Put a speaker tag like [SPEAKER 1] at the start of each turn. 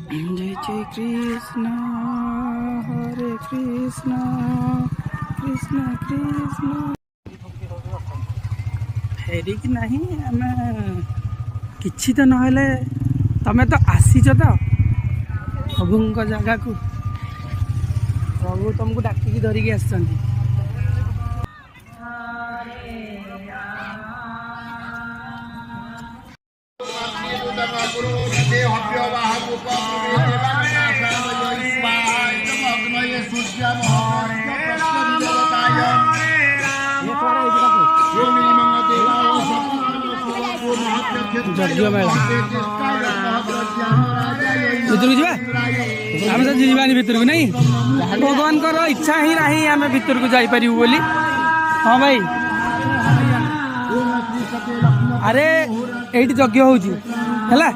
[SPEAKER 1] जय जय कृष्ण हरे कृष्ण कृष्ण कृष्ण फेरिक नहीं आम किछि तो नहले तमे तो आसीच तो प्रभु जगह को प्रभु तुमको डाकिकी धरिकी आसछन्ति। यज्ञ मेला भितर जा आम तो जीवानी भितर को नहीं भगवान इच्छा ही नहीं आम भितर को जापर बोली। हाँ भाई अरे ये यज्ञ होला